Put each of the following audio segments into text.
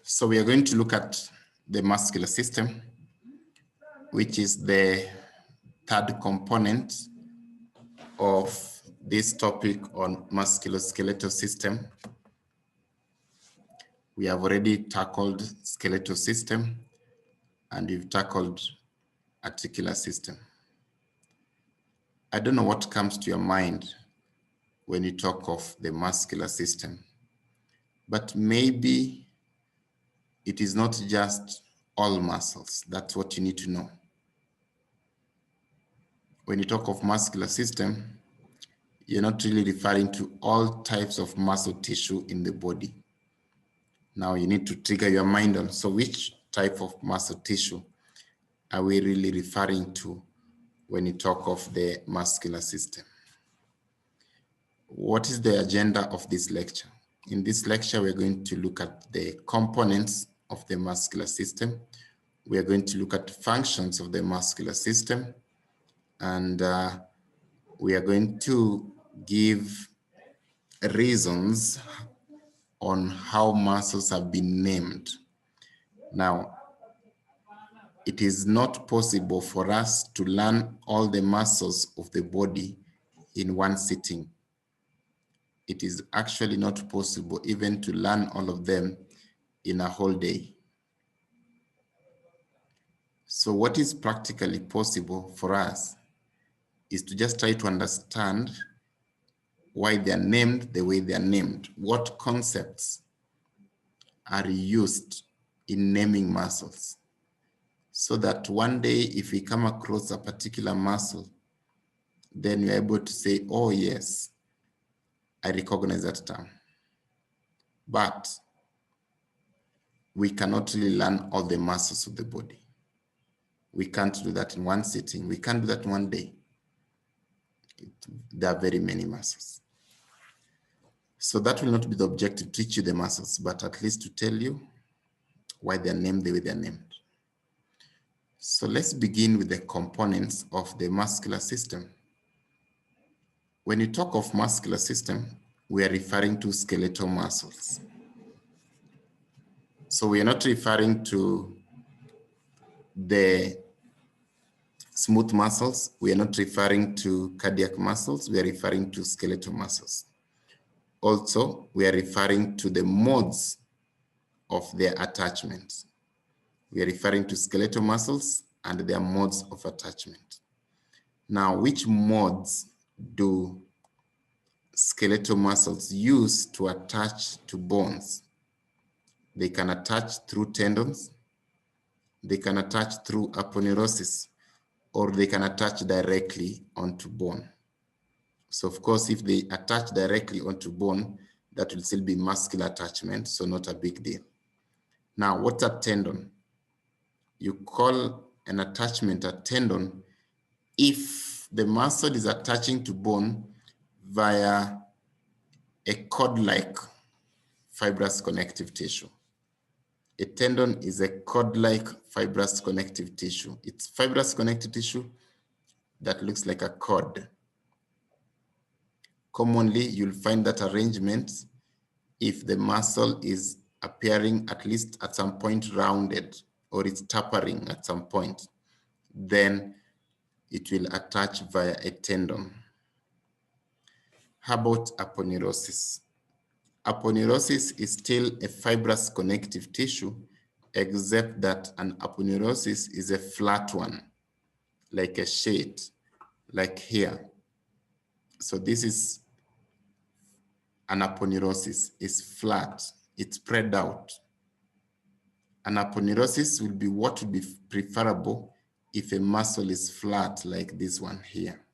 So we are going to look at the muscular system, which is the third component of this topic on musculoskeletal system. We have already tackled skeletal system and we've tackled articular system. I don't know what comes to your mind when you talk of the muscular system, but maybe it is not just all muscles. That's what you need to know. When you talk of muscular system, you're not really referring to all types of muscle tissue in the body. Now you need to trigger your mind on, so which type of muscle tissue are we really referring to when you talk of the muscular system? What is the agenda of this lecture? In this lecture, we're going to look at the components of the muscular system. We are going to look at functions of the muscular system, and we are going to give reasons on how muscles have been named. Now, it is not possible for us to learn all the muscles of the body in one sitting. It is actually not possible even to learn all of them in a whole day. So what is practically possible for us is to just try to understand why they are named the way they are named. What concepts are used in naming muscles, so that one day if we come across a particular muscle, then you're able to say, oh yes, I recognize that term. But we cannot really learn all the muscles of the body. We can't do that in one sitting. We can't do that in one day. There are very many muscles. So that will not be the objective to teach you the muscles, but at least to tell you why they're named the way they're named. So let's begin with the components of the muscular system. When you talk of muscular system, we are referring to skeletal muscles. So we are not referring to the smooth muscles. We are not referring to cardiac muscles. We are referring to skeletal muscles. Also, we are referring to the modes of their attachment. We are referring to skeletal muscles and their modes of attachment. Now, which modes do skeletal muscles use to attach to bones? They can attach through tendons, they can attach through aponeurosis, or they can attach directly onto bone. So of course, if they attach directly onto bone, that will still be muscular attachment, so not a big deal. Now, what's a tendon? You call an attachment a tendon if the muscle is attaching to bone via a cord-like fibrous connective tissue. A tendon is a cord-like fibrous connective tissue. It's fibrous connective tissue that looks like a cord. Commonly, you'll find that arrangement if the muscle is appearing at least at some point rounded, or it's tapering at some point, then it will attach via a tendon. How about aponeurosis? Aponeurosis is still a fibrous connective tissue, except that an aponeurosis is a flat one, like a shade, like here. So this is an aponeurosis. It's flat, it's spread out. An aponeurosis will be what would be preferable if a muscle is flat like this one here.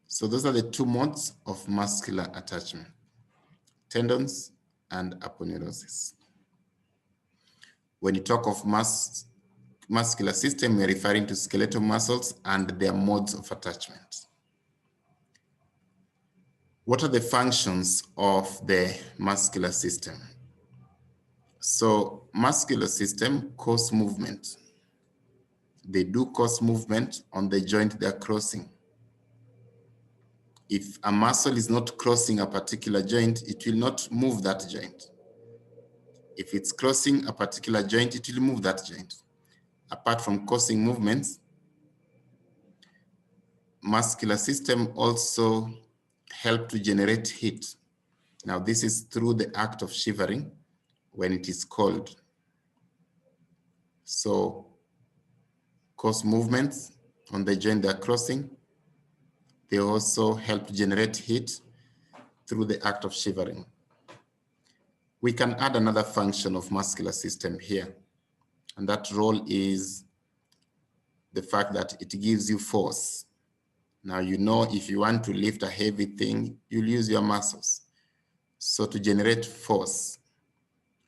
So those are the two modes of muscular attachment: tendons and aponeurosis. When you talk of muscular system, we're referring to skeletal muscles and their modes of attachment. What are the functions of the muscular system? So muscular system cause movement. They do cause movement on the joint they're crossing. If a muscle is not crossing a particular joint, it will not move that joint. If it's crossing a particular joint, it will move that joint. Apart from causing movements, muscular system also help to generate heat. Now, this is through the act of shivering when it is cold. So, cause movements on the joint they're crossing. They also help generate heat through the act of shivering. We can add another function of muscular system here, and that role is the fact that it gives you force. Now, you know, if you want to lift a heavy thing, you'll use your muscles. So to generate force,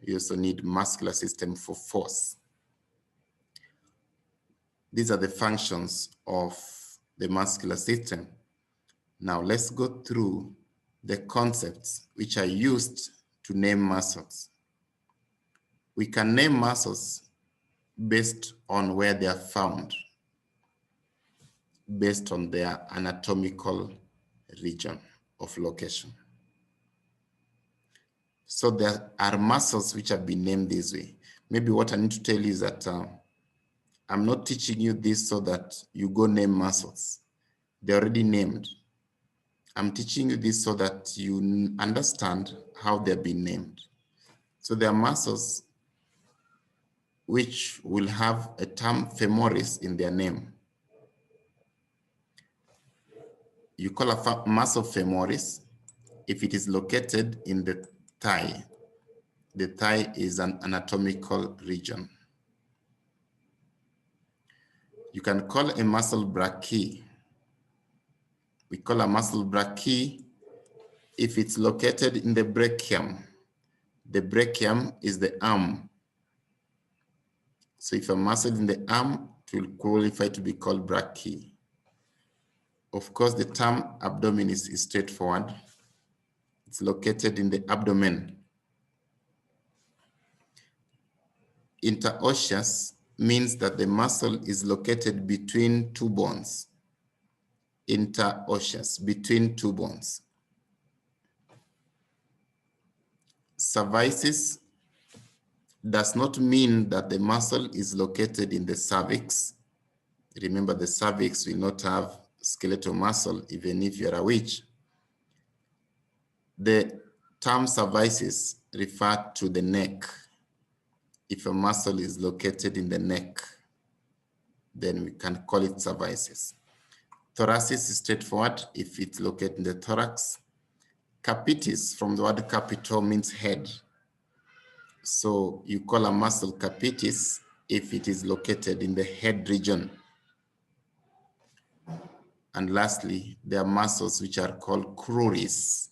you also need muscular system for force. These are the functions of the muscular system. Now let's go through the concepts which are used to name muscles. We can name muscles based on where they are found, based on their anatomical region of location. So there are muscles which have been named this way. Maybe what I need to tell you is that I'm not teaching you this so that you go name muscles. They're already named. I'm teaching you this so that you understand how they've been named. So there are muscles which will have a term femoris in their name. You call a muscle femoris if it is located in the thigh. The thigh is an anatomical region. You can call a muscle brachii. We call a muscle brachii if it's located in the brachium. The brachium is the arm. So if a muscle in the arm, it will qualify to be called brachii. Of course, the term abdominis is straightforward. It's located in the abdomen. Interosseous means that the muscle is located between two bones. Interosseous, between two bones. Cervicis does not mean that the muscle is located in the cervix. Remember, the cervix will not have skeletal muscle, even if you're a witch. The term cervicis refers to the neck. If a muscle is located in the neck, then we can call it cervicis. Thoracis is straightforward if it's located in the thorax. Capitis, from the word capito, means head. So you call a muscle capitis if it is located in the head region. And lastly, there are muscles which are called cruris.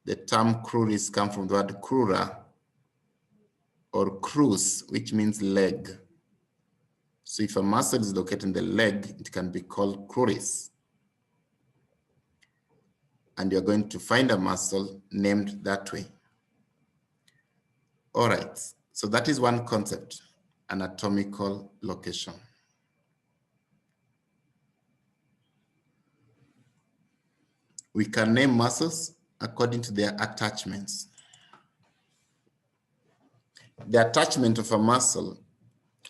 The term cruris comes from the word crura or crus, which means leg. So if a muscle is located in the leg, it can be called cruris. And you're going to find a muscle named that way. All right, so that is one concept, anatomical location. We can name muscles according to their attachments. The attachment of a muscle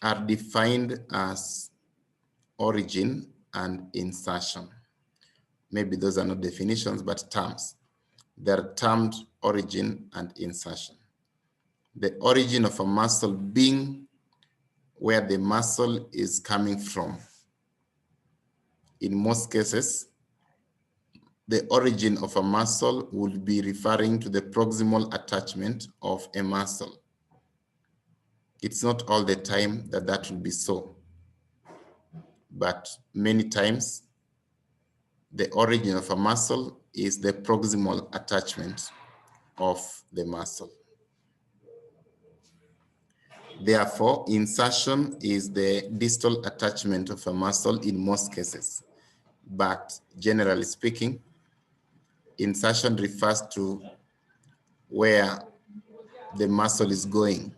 are defined as origin and insertion. Maybe those are not definitions, but terms. They're termed origin and insertion. The origin of a muscle being where the muscle is coming from. In most cases, the origin of a muscle would be referring to the proximal attachment of a muscle. It's not all the time that that will be so, but many times the origin of a muscle is the proximal attachment of the muscle. Therefore, insertion is the distal attachment of a muscle in most cases, but generally speaking, insertion refers to where the muscle is going.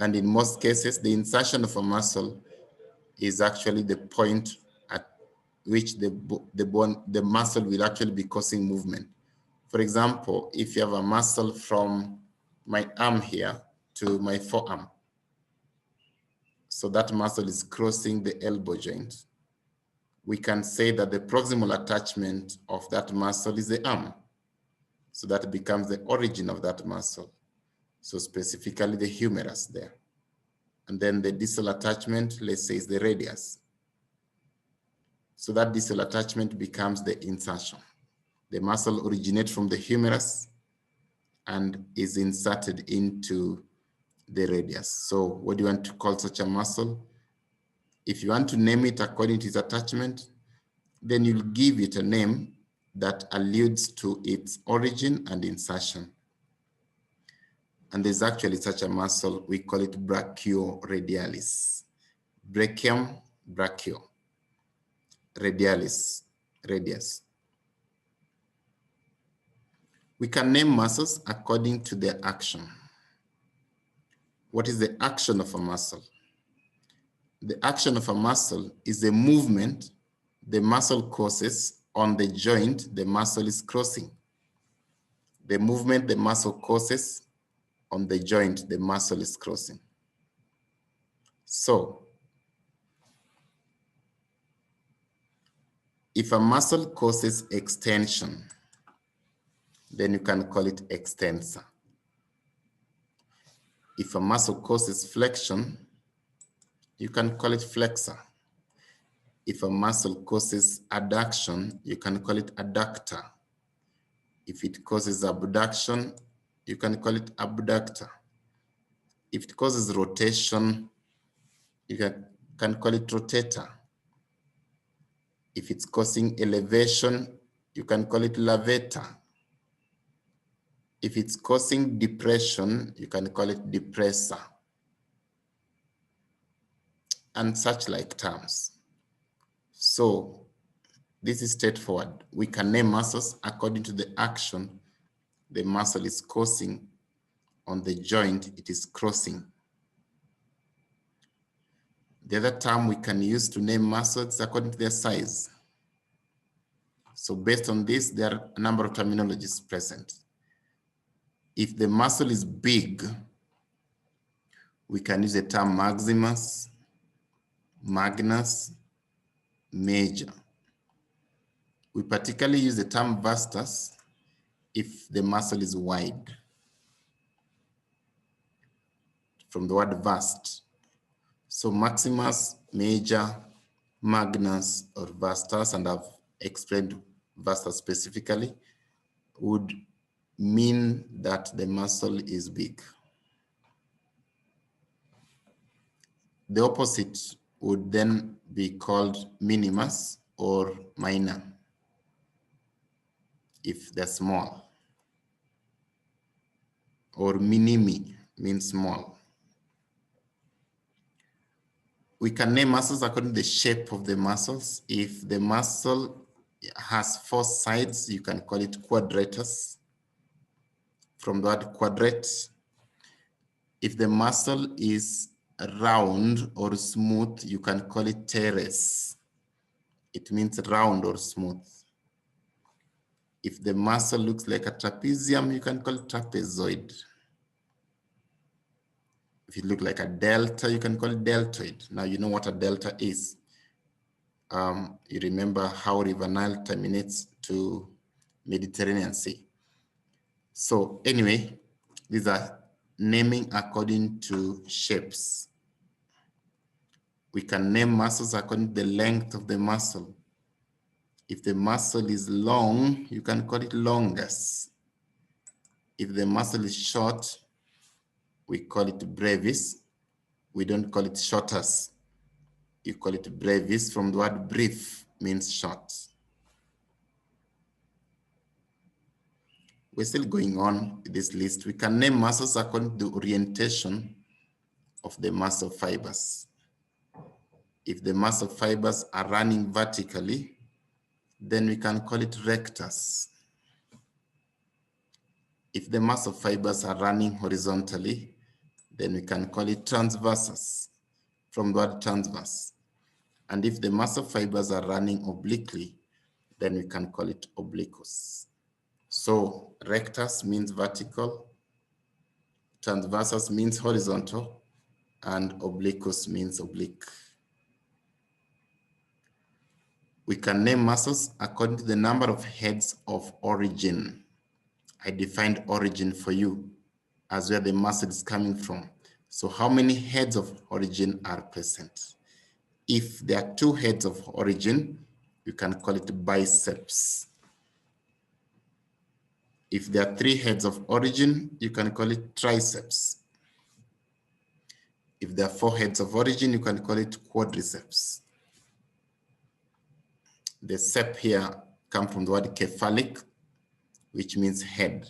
And in most cases, the insertion of a muscle is actually the point at which the muscle will actually be causing movement. For example, if you have a muscle from my arm here to my forearm, so that muscle is crossing the elbow joint, we can say that the proximal attachment of that muscle is the arm. So that becomes the origin of that muscle. So specifically the humerus there. And then the distal attachment, let's say, is the radius. So that distal attachment becomes the insertion. The muscle originates from the humerus and is inserted into the radius. So what do you want to call such a muscle? If you want to name it according to its attachment, then you'll give it a name that alludes to its origin and insertion. And there's actually such a muscle, we call it brachioradialis. Brachium, brachio. Radialis, radius. We can name muscles according to their action. What is the action of a muscle? The action of a muscle is the movement the muscle causes on the joint the muscle is crossing. The movement the muscle causes on the joint the muscle is crossing. So, if a muscle causes extension, then you can call it extensor. If a muscle causes flexion, you can call it flexor. If a muscle causes adduction, you can call it adductor. If it causes abduction, you can call it abductor. If it causes rotation, you can call it rotator. If it's causing elevation, you can call it levator. If it's causing depression, you can call it depressor. And such like terms. So this is straightforward. We can name muscles according to the action the muscle is causing on the joint it is crossing. The other term we can use to name muscles according to their size. So based on this, there are a number of terminologies present. If the muscle is big, we can use the term maximus, magnus, major. We particularly use the term vastus if the muscle is wide, from the word vast. So maximus, major, magnus, or vastus, and I've explained vastus specifically, would mean that the muscle is big. The opposite would then be called minimus or minor if they're small, or minimi means small. We can name muscles according to the shape of the muscles. If the muscle has 4 sides, you can call it quadratus, from the word quadrate. If the muscle is round or smooth, you can call it teres. It means round or smooth. If the muscle looks like a trapezium, you can call it trapezoid. If it looks like a delta, you can call it deltoid. Now you know what a delta is. You remember how River Nile terminates to Mediterranean Sea. So anyway, these are naming according to shapes. We can name muscles according to the length of the muscle. If the muscle is long, you can call it longus. If the muscle is short, we call it brevis. We don't call it shortus. You call it brevis, from the word brief, means short. We're still going on with this list. We can name muscles according to the orientation of the muscle fibers. If the muscle fibers are running vertically, then we can call it rectus. If the muscle fibers are running horizontally, then we can call it transversus, from the word transverse. And if the muscle fibers are running obliquely, then we can call it obliquus. So So rectus means vertical, transversus means horizontal, and obliquus means oblique. We can name muscles according to the number of heads of origin. I defined origin for you as where the muscle is coming from. So how many heads of origin are present? If there are 2 heads of origin, you can call it biceps. If there are 3 heads of origin, you can call it triceps. If there are 4 heads of origin, you can call it quadriceps. The sep here comes from the word cephalic, which means head.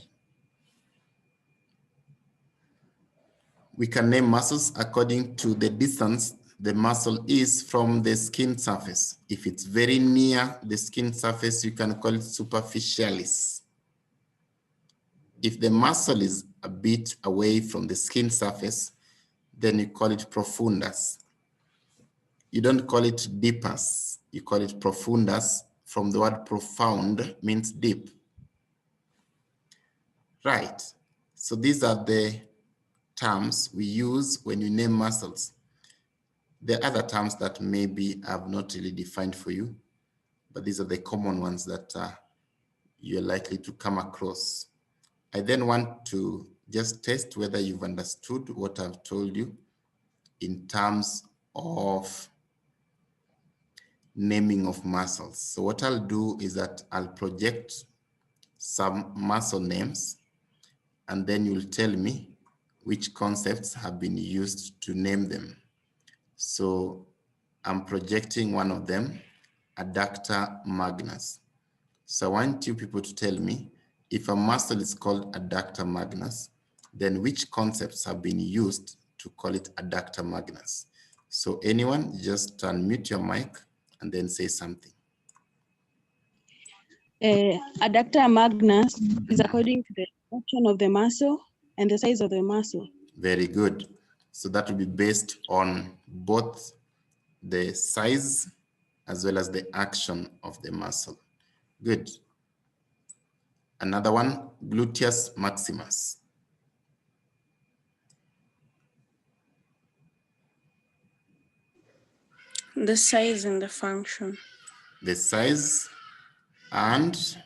We can name muscles according to the distance the muscle is from the skin surface. If it's very near the skin surface, you can call it superficialis. If the muscle is a bit away from the skin surface, then you call it profundus. You don't call it deepus, you call it profundus, from the word profound, means deep. Right, so these are the terms we use when you name muscles. There are other terms that maybe I've not really defined for you, but these are the common ones that you're likely to come across. I then want to just test whether you've understood what I've told you in terms of naming of muscles. So what I'll do is that I'll project some muscle names, and then you'll tell me which concepts have been used to name them. So I'm projecting one of them, adductor magnus. So I want you people to tell me if a muscle is called adductor magnus, then which concepts have been used to call it adductor magnus. So anyone, just unmute your mic and then say something. Adductor magnus is according to the function of the muscle and the size of the muscle. Very good. So that will be based on both the size as well as the action of the muscle. Good. Another one, gluteus maximus. The size and the function. The size and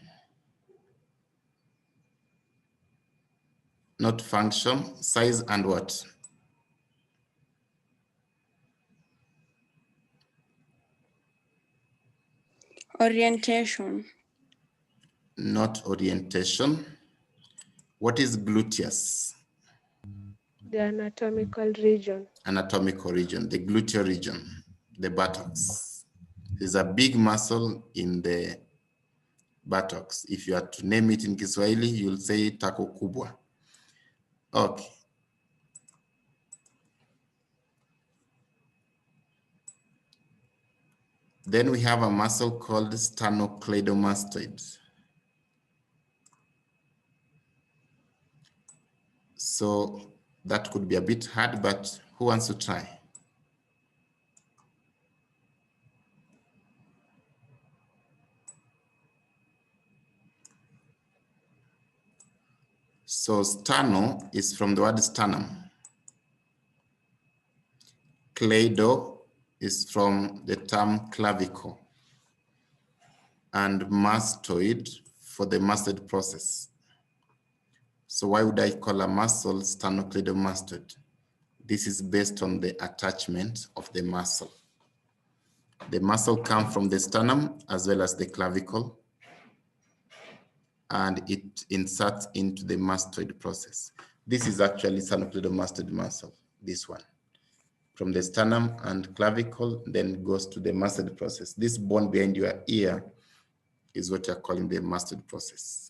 not function, size and what? Orientation. Not orientation. What is gluteus? The anatomical region. Anatomical region, the gluteal region, the buttocks. There's a big muscle in the buttocks. If you are to name it in Kiswahili, you'll say tako kubwa. Okay. Then we have a muscle called sternocleidomastoid. So that could be a bit hard, but who wants to try? So sterno is from the word sternum. Cleido is from the term clavicle. And mastoid for the mastoid process. So why would I call a muscle sternocleidomastoid? This is based on the attachment of the muscle. The muscle comes from the sternum as well as the clavicle, and it inserts into the mastoid process. This is actually sternocleidomastoid muscle, this one. From the sternum and clavicle, then goes to the mastoid process. This bone behind your ear is what you're calling the mastoid process.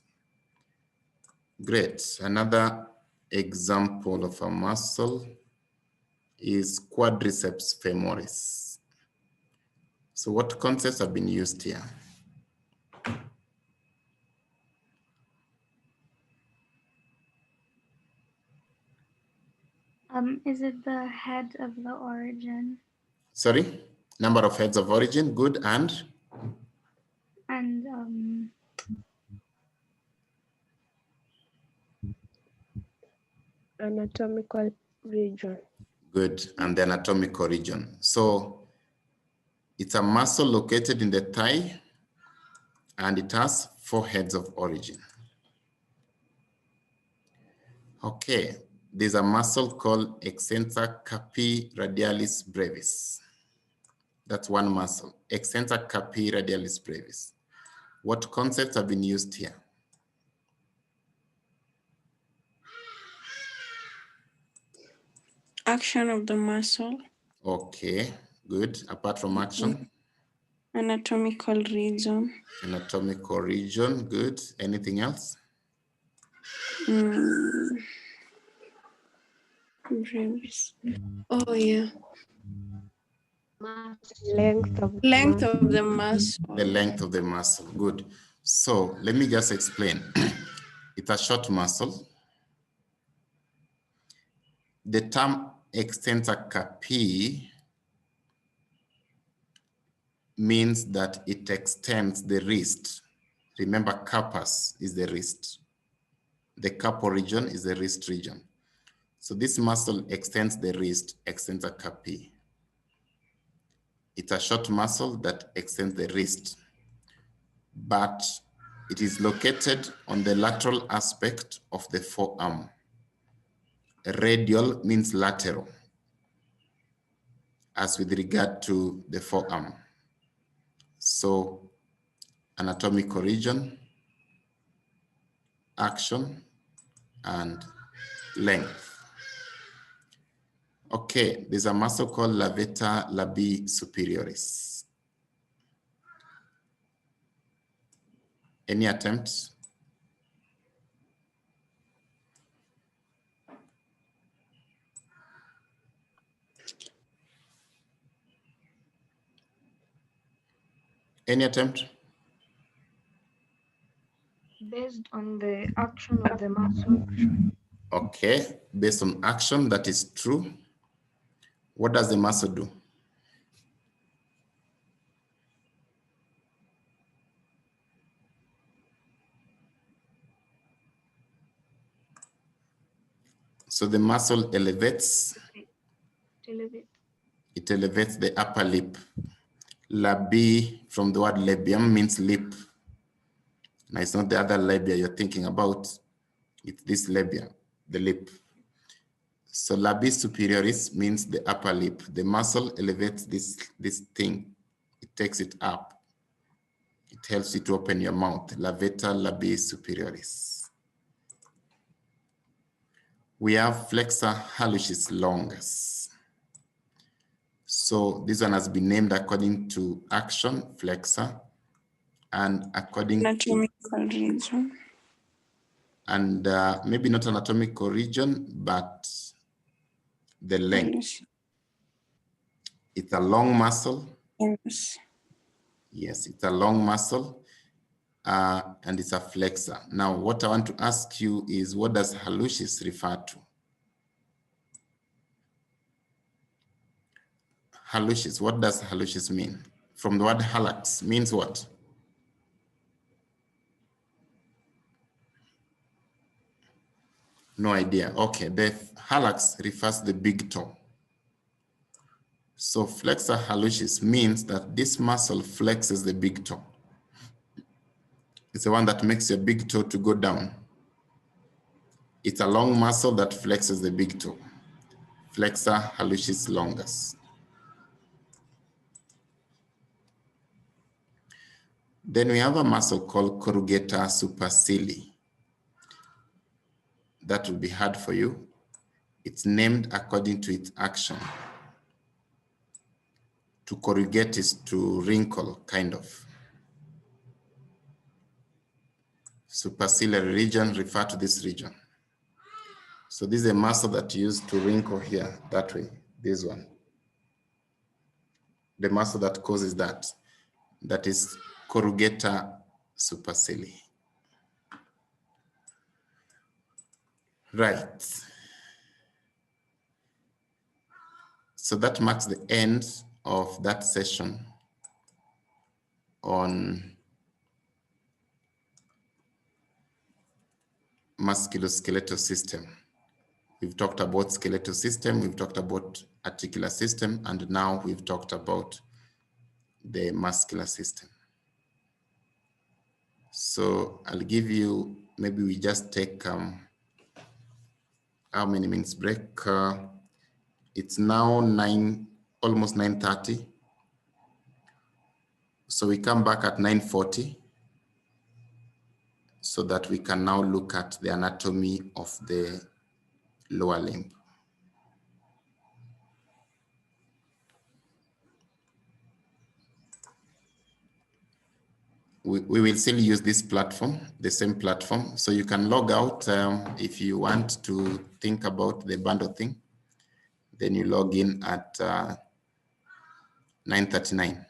Great. Another example of a muscle is quadriceps femoris. So what concepts have been used here? Is it the head of the origin? Sorry? Number of heads of origin, good, and? And Anatomical region. Good, and the anatomical region. So it's a muscle located in the thigh, and it has 4 heads of origin. Okay, there's a muscle called extensor carpi radialis brevis. That's one muscle, extensor carpi radialis brevis. What concepts have been used here? Action of the muscle. Okay, good. Apart from action? Anatomical region. Anatomical region, good. Anything else? Brevis. Oh yeah. Length of the Length muscle. of the muscle. The length of the muscle, good. So let me just explain. It's a short muscle. The term extensor carpi means that it extends the wrist. Remember, carpus is the wrist. The carpal region is the wrist region. So this muscle extends the wrist, extensor carpi. It's a short muscle that extends the wrist, but it is located on the lateral aspect of the forearm. Radial means lateral, as with regard to the forearm. So anatomical region, action, and length. Okay, there's a muscle called levator labii superioris. Any attempts? Any attempt? Based on the action of the muscle. Okay, based on action, that is true. What does the muscle do? So the muscle elevates. Elevate. It elevates the upper lip. Labii from the word labium means lip. Now it's not the other labia you're thinking about. It's this labia, the lip. So labii superioris means the upper lip. The muscle elevates this thing. It takes it up. It helps you to open your mouth. Levator labii superioris. We have flexor hallucis longus. So this one has been named according to action, flexor, and according Anatomical region. and maybe not anatomical region, but the length. It's a long muscle. Yes. Yes, it's a long muscle, and it's a flexor. Now, what I want to ask you is, what does hallucis refer to? Hallucis, what does hallucis mean? From the word hallux, means what? No idea. Okay, the hallux refers to the big toe. So flexor hallucis means that this muscle flexes the big toe. It's the one that makes your big toe to go down. It's a long muscle that flexes the big toe. Flexor hallucis longus. Then we have a muscle called corrugator supercilii. That will be hard for you. It's named according to its action. To corrugate is to wrinkle, kind of. Superciliary region refer to this region. So this is a muscle that you use to wrinkle here, that way, this one. The muscle that causes that is corrugator supercilii. Right. So that marks the end of that session on musculoskeletal system. We've talked about skeletal system, we've talked about articular system, and now we've talked about the muscular system. So I'll give you, maybe we just take how many minutes break? It's now almost 9:30. So we come back at 9:40 so that we can now look at the anatomy of the lower limb. We will still use this platform, the same platform. So you can log out if you want to think about the bundle thing. Then you log in at 9:39.